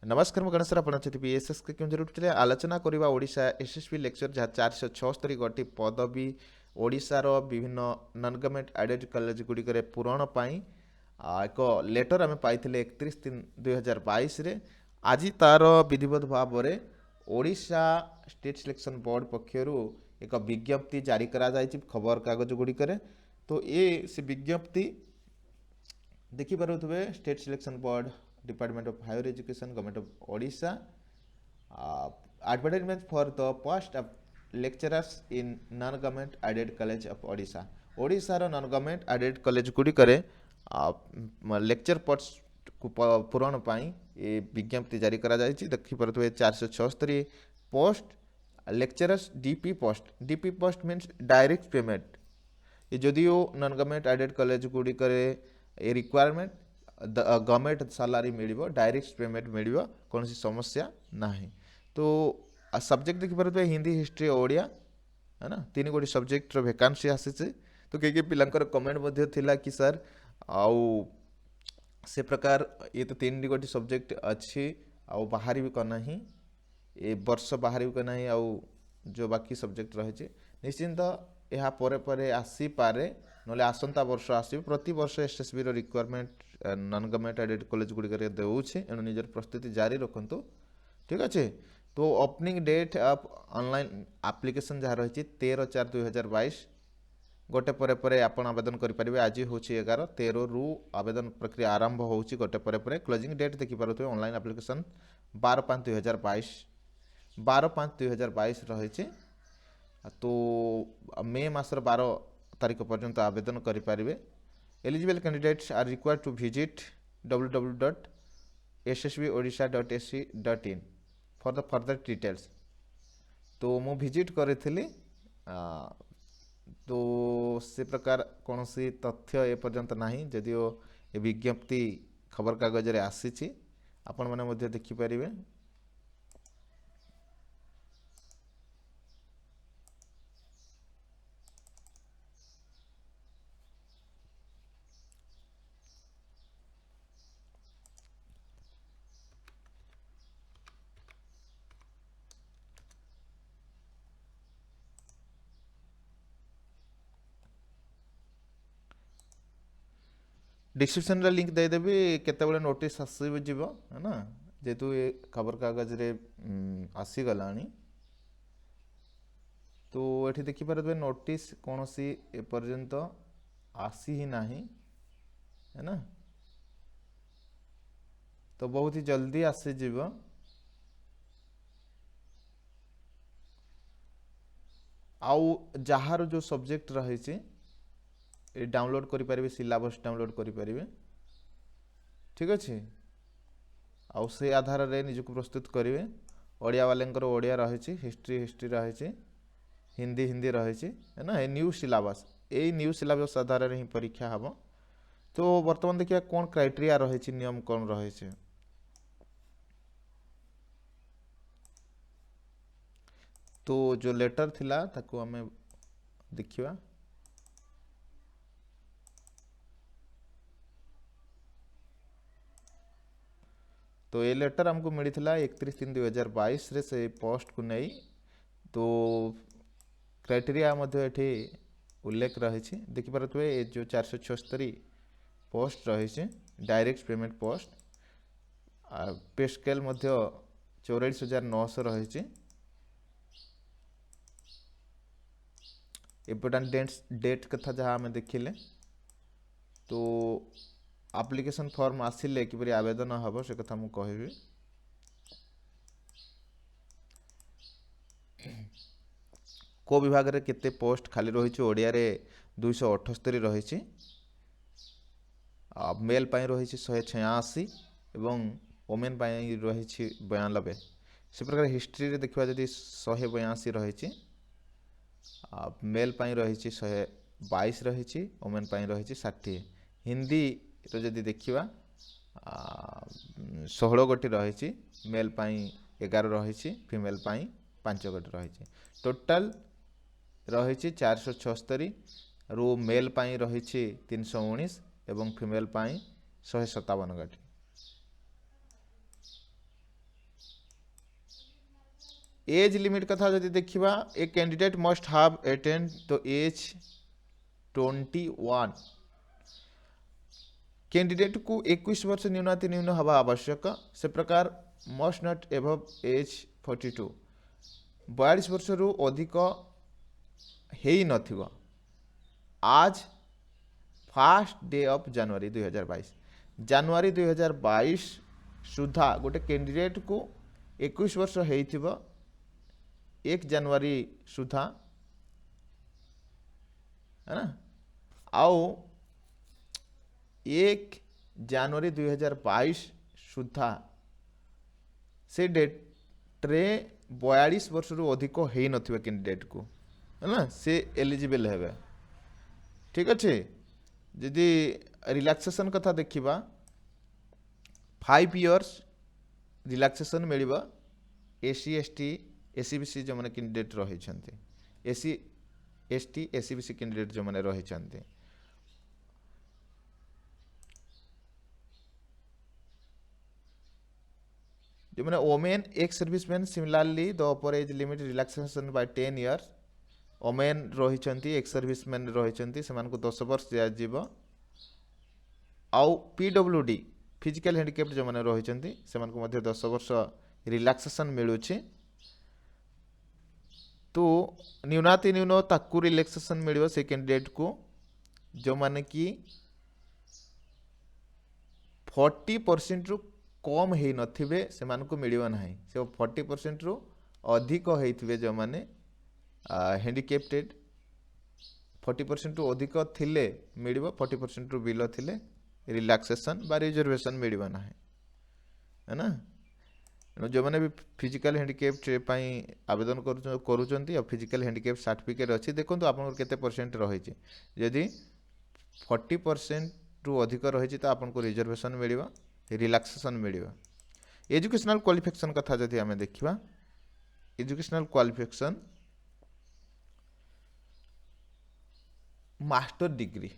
नमस्कार ମୁଁ ଗଣେଶ ଆପଣ ଅଛନ୍ତି ପିଏସ୍ଏସ୍ के କେଉଁଝର ଆଲୋଚନା କରିବା ଓଡ଼ିଶା ଏସ୍ଏସ୍ବି ଲେକ୍ଚର ଯାହା 476 ଗୋଟି ପଦବୀ ଓଡ଼ିଶାର ବିଭିନ୍ନ ନନ୍ ଗଭର୍ଣ୍ଣମେଣ୍ଟ ଆଇଡେଡ୍ କଲେଜ ଗୁଡ଼ିକରେ ପୂରଣ ପାଇଁ ଏକ ଲେଟର ଆମେ ପାଇଥିଲେ 31/3/2022ରେ। ଆଜି ତାର ବିଧିବଦ୍ଧ ଭାବରେ ଓଡ଼ିଶା ଷ୍ଟେଟ୍ ସିଲେକ୍ସନ୍ ବୋର୍ଡ଼ ପକ୍ଷରୁ ଏକ ବିଜ୍ଞପ୍ତି ଜାରି କରାଯାଇଛି ଖବରକାଗଜ ଗୁଡ଼ିକରେ। ତ ସେ ବିଜ୍ଞପ୍ତି ଦେଖିପାରୁଥିବେ state selection board department of higher education government of Odisha advertisement for the post of lecturers in non government aided college of Odisha ओडिशार नन गवर्नमेंट aided कॉलेज गुड़िकरे लेक्चर पोस्ट को पूरण पाई ये विज्ञप्ति जारी करा जायछि। देखि परथुए 476 post lecturers DP post means direct payment. ये जदियो नन गवर्नमेंट एडेड कॉलेज गुड़िकरे ए रिक्वायरमेंट गवर्नमेंट सालारी मिल डायरेक्ट पेमेंट मिल कौन समस्या ना। तो सब्जेक्ट देखिए हिंदी हिस्ट्री ओडिया है ना, तीन गोटी सब्जेक्ट वैकेंसी आसी। तो कई पिलांकर कमेंट थिला कि सर आउ से प्रकार ये तो तीन गोटी सब्जेक्ट अच्छी आउ बाहर भी करना ही ए वर्ष बाहर भी करना ही आउ जो बाकी सब्जेक्ट रही निश्चिंत यहाँ पर आसीपे ना आसंता वर्ष आसो प्रति वर्ष SSB requirement non government aided college गुड़िक देउछे एणु निजर प्रस्तुति जारी रखु। ठीक अच्छे। तो opening date of online application जहाँ रही 13/4/2022 गोटे पर आपन आवेदन करेंगे। आज हूँ 11/13 रु आवेदन प्रक्रिया आरंभ हो गोटे पर क्लोजिंग डेट देखिपे ऑनलाइन एप्लिकेशन 12/5/2022 12/5/2022 रही। तो मे मासर 12 तारीख पर्यंत आवेदन करेंगे। Eligible candidates are required to visit www.ssbodisha.ac.in for the further details. तो मु विजिट करी तो से प्रकार कौन सी तथ्य ए पर्यंत नहीं, जदियो ए विज्ञप्ति खबर कागज रे आसी आपण मैंने देखिपारे। डिस्क्रिप्शन लिंक देदेवी केतबले नोटिस आसव है ना, जेहेतु ये खबर कागज रे आसीगला। तो ये देखिपारे नोटिस कौन सी एपर्यंत आसी ही ना है ना, तो बहुत ही जल्दी आसीज। आउ जार जो सब्जेक्ट रही डाउनलोड करें सिलेबस डाउनलोड करें। ठीक अच्छे। आउ से आधार रे निजक प्रस्तुत करेंगे। ओडिया वालेंकर ओडिया रही, हिस्ट्री रही, हिंदी रही है ना। न्यू सिलेबस यही न्यू सिलेबस आधार ही परीक्षा हम। तो वर्तमान देखिए कौन क्राइटेरिया रही, नियम कौन रही। तो जो लेटर थिला ताको हमें देखिवा। तो ये लेटर हमको मिली 31/3/2022 रे से पोस्ट को नहीं। तो क्राइटेरिया ये उल्लेख रही देखिपे ये जो 476 पोस्ट रही डायरेक्ट पेमेंट पोस्ट पे स्केल 44,900 रही। इम्पोर्टाट डेट कथा जहाँ आम देखिले तो एप्लिकेशन फॉर्म आसिले कि आवेदन हम से कथा मुझे कहबी। को विभाग रे केते पोस्ट खाली रही ओडिया रे 278 रही, मेल पाई रही 186 एवं वोमेन पाई रही 92। से प्रकार हिस्ट्री रे देखा जदि 182 रही, मेल पाई रही 122 रही, वोमेन पाई रही 60। हिंदी रो जदि देखिबा 16 गोटी रही, मेल पाई 11 रही, फीमेल पाई 5 गोटी रही। टोटाल रही 476 रु मेल पाई रही 319 एवं फीमेल पाई 157 गोटी। एज लिमिट कथा जदि देखिबा a candidate must have attained the age 21 candidate को 21 वर्ष न्यूनाति न्यून हवा आवश्यक से प्रकार मस्ट नॉट एबव एज 42 42 वर्ष रु अधिक हेई नथिबो आज फर्स्ट डे ऑफ जनवरी 2022 जनवरी 2022 सुधा गोटे कैंडिडेट को 21 वर्ष हेइथिबो 1 जनवरी सुधा है ना आओ 1 जनवरी 2022 सुधा से डेट रे 42 वर्ष रु अधिक हेई नथिबो कैंडिडेट को है ना से एलिजिबल हेबे ठीक अच्छे जदि रिलैक्सेशन कथा देखिबा 5 इयर्स रिलैक्सेशन मिलिबा एसी एसटी एसीबीसी जो माने कैंडिडेट रही एसी एसटी एसीबीसी कैंडिडेट जो माने रही जो माने women ex serviceman similarly the upper age limit relaxation by 10 years women रही एक्स सर्विसमैन रही से 10 वर्ष दिज्व आउ पीडब्ल्यूडी फिजिकल हैंडिकैप्ड जो मैंने रही से 10 वर्ष रिलैक्सेशन मिलूँ तो न्यूनाति न्यून ताकू रिलैक्सेशन मिल से कैंडिडेट को जो माने कि 40% रु कम हो नथिबे से मानको मिलियो नाही से 40% रु अधिक होइथिबे जो माने हैंडिकैप्टेड 40% रु अधिक थिले मिलिबो 40% रु बिलो थिले रिलैक्सेशन बा रिजर्वेशन मिलिबो नाही है ना जो मैंने भी फिजिकल हैंडिकैप्ड आवेदन करुँच और फिजिकल हैंडिकैप्ड सर्टिफिकेट अच्छी देखो आप केते परसेंट रही जदि 40% रु अधिक रही तो आपको रिजर्वेशन मिल रिलैक्सेशन मिल एजुकेशनल क्वालिफिकेशन कथा जदि आम देखा एजुकेशनल क्वालिफिकेशन मास्टर डिग्री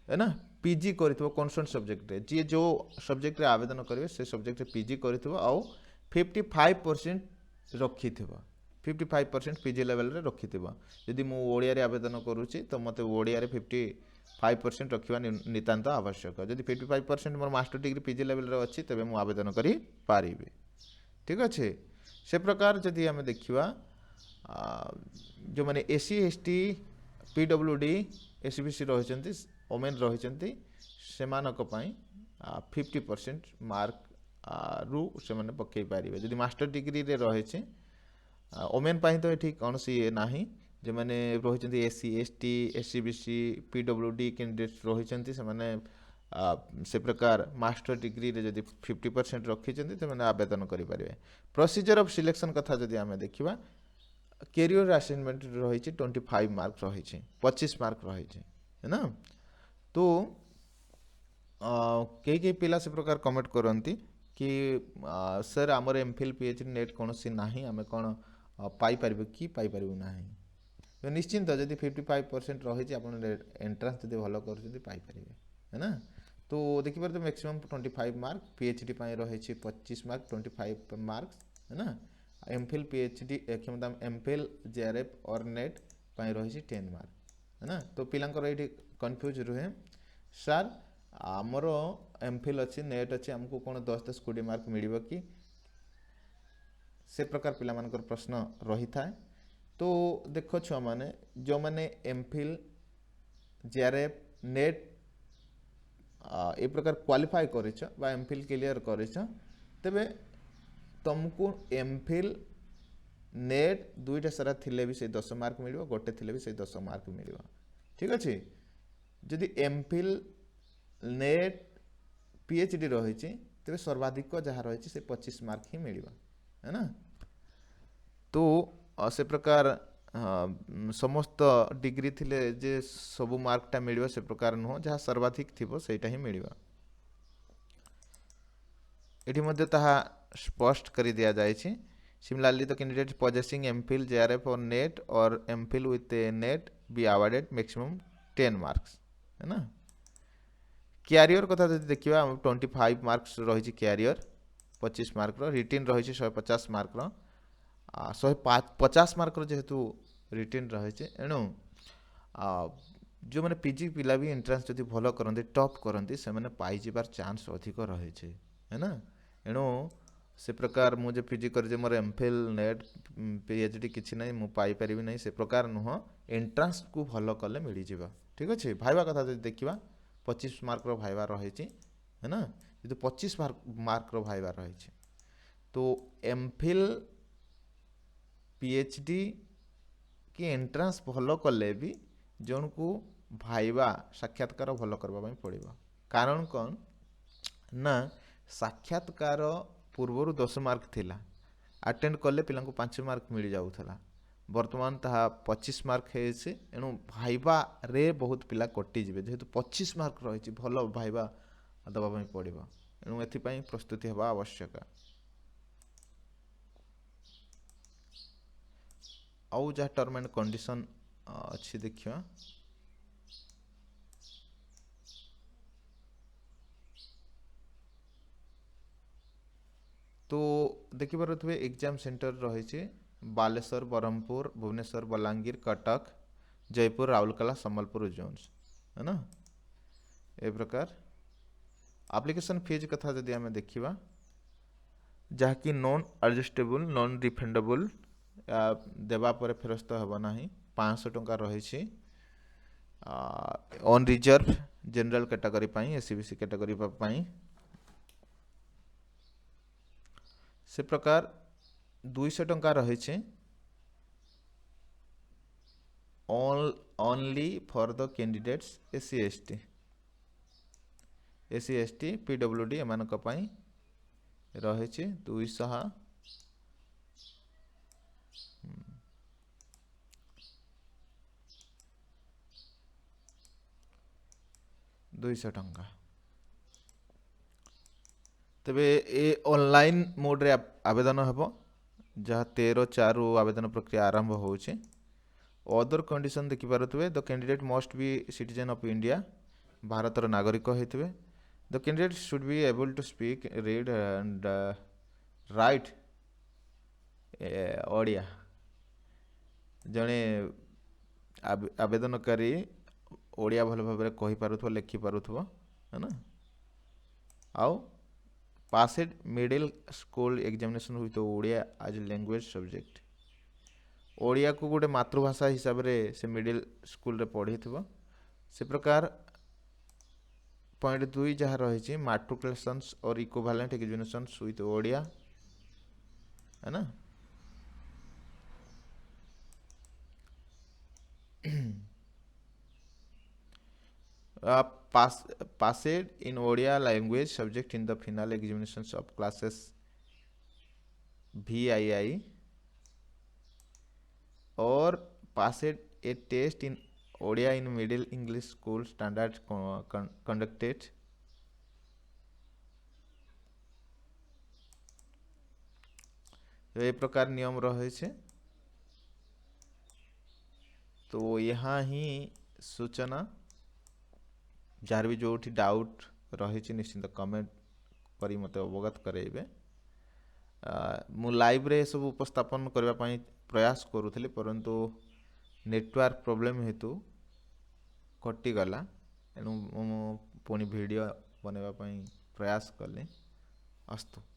है ना पीजी करिथबो कॉन्सर्न सब्जेक्ट रे जी जो सब्जेक्ट रे आवेदन करेंगे से सब्जेक्ट रे पीजी करिथबो आउ 55% रखिथिबो 55% पीजी लेवल रे रखिथिबो यदि मु ओडिया रे आवेदन करूची तो मते ओडिया रे 55% रखिबा नितांत आवश्यक जदि 55% मोर मास्टर डिग्री पीजी लेवल रे अछि तबे मु आवेदन करी पारिबे ठीक अछि से प्रकार जदि हमें देखिबा जो माने एसी एसटी पीडब्ल्यूडी एसीबीसी रहिचंती ओमेन रहिचंती सेमानक पई 50% मार्क रु से माने पकई पारिबे जदि मास्टर डिग्री रे रहिছে ओमेन पई तो एठी कोनसी नाही जे माने रहिचंती SC ST SEBC PWD candidate रहिचंती से माने से प्रकार मास्टर डिग्री रे जदि 50% रखिचंती तो माने आवेदन करि पारिबे प्रोसीजर ऑफ सिलेक्शन कथा जदि आमे देखिबा कैरियर असाइनमेंट रही 25 मार्क रही 25 मार्क रही है ना तो कई पिला से प्रकार कमेंट करती कि सर आमर एमफिल पीएचडी नेट कौन सी ना आम कौन पाइपर कि पाइपर ना तो निश्चिंत जब 55% रही आप एंट्रांस जब भल कर है ना तो देखिए तो मैक्सिमम 25 मार्क पीएचडी रही 25 मार्क 25 मार्क्स है ना एमफिल पीएचडी क्षमता एमफिल जेआरएफ और नेट रही 10 मार्क है ना तो पिलांकर ये कन्फ्यूज रुहे सर आमर एमफिल अच्छी नेट अच्छी आमको कौन 10-10 20 मार्क मिल कि से प्रकार पिला मानकर प्रश्न रही था तो देख छुआ माने जो माने एमफिल जेआरएफ नेट ए प्रकार क्वालिफाई करिछ बा एमफिल क्लियर करिछ तबे तुमको एमफिल नेट दुईटा सारा थिले भी से 10 मार्क मिल गोटे थिले भी से 10 मार्क मिल ठीक अच्छे जदि एमफिल नेट पीएचडी रही तेरे सर्वाधिक जहाँ रही से 25 मार्क ही मिल है ना तो से प्रकार समस्त डिग्री थिले जे सबु मार्कटा मिल से प्रकार नुह जहाँ सर्वाधिक थी सेटा ही मिल ये स्पष्ट कर दिया जाए similarly the candidate possessing MPhil JRF और नेट और MPhil with net be awarded maximum 10 marks है ना क्यारियर कथा देखा 25 मार्क्स रही क्यारियर 25 मार्क रिटिन रही 150 मार्क ଶହେ 50 ମାର୍କର ଯେହେତୁ ରିଟିନ୍ ରହିଛି ଏଣୁ ଯେଉଁମାନେ ପିଜି ପିଲା ବି ଏଣ୍ଟ୍ରାନ୍ସ ଯଦି ଭଲ କରନ୍ତି ଟପ୍ କରନ୍ତି ସେମାନେ ପାଇଯିବାର ଚାନ୍ସ ଅଧିକ ରହିଛି ନା। ଏଣୁ ସେ ପ୍ରକାର ମୁଁ ଯେ ପିଜି କରିଛି ମୋର ଏମ୍ଫିଲ୍ ନେଟ୍ ପିଏଚ୍ ଡି କିଛି ନାହିଁ ମୁଁ ପାଇପାରିବି ନାହିଁ ସେ ପ୍ରକାର ନୁହଁ। ଏଣ୍ଟ୍ରାନ୍ସକୁ ଭଲ କଲେ ମିଳିଯିବ। ଠିକ୍ ଅଛି। ଭାଇବା କଥା ଯଦି ଦେଖିବା 25 ମାର୍କର ଭାଇବା ରହିଛି ନା। ଯଦି 25 ମାର୍କର ଭାଇବା ରହିଛି ତ ଏମ୍ଫିଲ୍ ପିଏଚ୍ ଡି କି ଏଣ୍ଟ୍ରାନ୍ସ ଭଲ କଲେ ବି ଜଣକୁ ଭାଇବା ସାକ୍ଷାତକାର ଭଲ କରିବା ପାଇଁ ପଡ଼ିବ। କାରଣ କ'ଣ ନା ସାକ୍ଷାତକାର ପୂର୍ବରୁ 10 ମାର୍କ ଥିଲା ଆଟେଣ୍ଡ କଲେ ପିଲାଙ୍କୁ 5 ମାର୍କ ମିଳିଯାଉଥିଲା ବର୍ତ୍ତମାନ ତାହା 25 ମାର୍କ ହେଇଛି। ଏଣୁ ଭାଇବାରେ ବହୁତ ପିଲା କଟିଯିବେ ଯେହେତୁ 25 ମାର୍କ ରହିଛି ଭଲ ଭାଇବା ଦେବା ପାଇଁ ପଡ଼ିବ। ଏଣୁ ଏଥିପାଇଁ ପ୍ରସ୍ତୁତି ହେବା ଆବଶ୍ୟକ। ଆଉ ଯାହା ଟର୍ମ ଆଣ୍ଡ କଣ୍ଡିସନ୍ ଅଛି ଦେଖିବା। ତ ଦେଖିପାରୁଥିବେ ଏକ୍ଜାମ ସେଣ୍ଟର ରହିଛି ବାଲେଶ୍ୱର, ବ୍ରହ୍ମପୁର, ଭୁବନେଶ୍ୱର, ବଲାଙ୍ଗୀର, କଟକ, ଜୟପୁର, ରାଉରକେଲା, ସମ୍ବଲପୁର ଜୋନ୍ସ है ना। ଏ ପ୍ରକାର ଆପ୍ଲିକେସନ୍ ଫିଜ୍ କଥା ଯଦି ଆମେ ଦେଖିବା ଯାହାକି ନନ୍ ଆଡ଼ଜଷ୍ଟେବୁଲ୍ ନନ୍ ରିଫଣ୍ଡେବୁଲ୍ ଦେବା ପରେ ଫେରସ୍ତ ହେବ ନାହିଁ 500 ଟଙ୍କା ରହିଛି। ଅନ୍ ରିଜର୍ଭ ଜେନେରାଲ କ୍ୟାଟାଗୋରୀ ପାଇଁ ଏସିବିସି କ୍ୟାଟାଗୋରୀ ପାଇଁ ସେ ପ୍ରକାର 200 ଟଙ୍କା ରହିଛି only for the candidates AC S T PWD ଏମାନଙ୍କ ପାଇଁ ରହିଛି 200 ଟଙ୍କା। ତେବେ ଏ ଅନଲାଇନ୍ ମୋଡ଼ରେ ଆବେଦନ ହେବ ଯାହା 13/4 ଆବେଦନ ପ୍ରକ୍ରିୟା ଆରମ୍ଭ ହେଉଛି। ଅଦର କଣ୍ଡିସନ୍ ଦେଖିପାରୁଥିବେ the candidate must be citizen of India ଭାରତର ନାଗରିକ ହୋଇଥିବେ। The candidate should be able to speak read and write Odia. ଜଣେ ଆବେଦନକାରୀ ଓଡ଼ିଆ ଭଲ ଭାବରେ କହିପାରୁଥିବ ଲେଖିପାରୁଥିବ है ना। ଆଉ ପାସେଡ୍ ମିଡିଲ୍ ସ୍କୁଲ ଏକ୍ଜାମିନେସନ୍ ହୁଏ ତ ଓଡ଼ିଆ ଆଜ୍ ଏ ଲାଙ୍ଗୁଏଜ୍ ସବଜେକ୍ଟ। ଓଡ଼ିଆକୁ ଗୋଟେ ମାତୃଭାଷା ହିସାବରେ ସେ ମିଡିଲ୍ ସ୍କୁଲରେ ପଢ଼ିଥିବ। ସେ ପ୍ରକାର .2 ଯାହା ରହିଛି ମାଟ୍ରିକୁଲେସନ୍ସ ଅର୍ ଇକ୍ୱିଭାଲେଣ୍ଟ ଏକ୍ଜାମିନେସନ୍ସ ୱିଥ୍ ଓଡ଼ିଆ है ना। passed in Odia language subject in the final examinations of classes VII or passed a test in Odia in middle English school standard conducted ये प्रकार नियम रहे छे। तो यहाँ ही सूचना जार भी जो डाउट रही निश्चिंत कमेंट करी मते अवगत करेबे। मु लाइव रे सब उपस्थापन करने प्रयास करूली परंतु नेटवर्क प्रोब्लेम हेतु कटिगला। एणु पुणी वीडियो बनवाई प्रयास कले। अस्तु।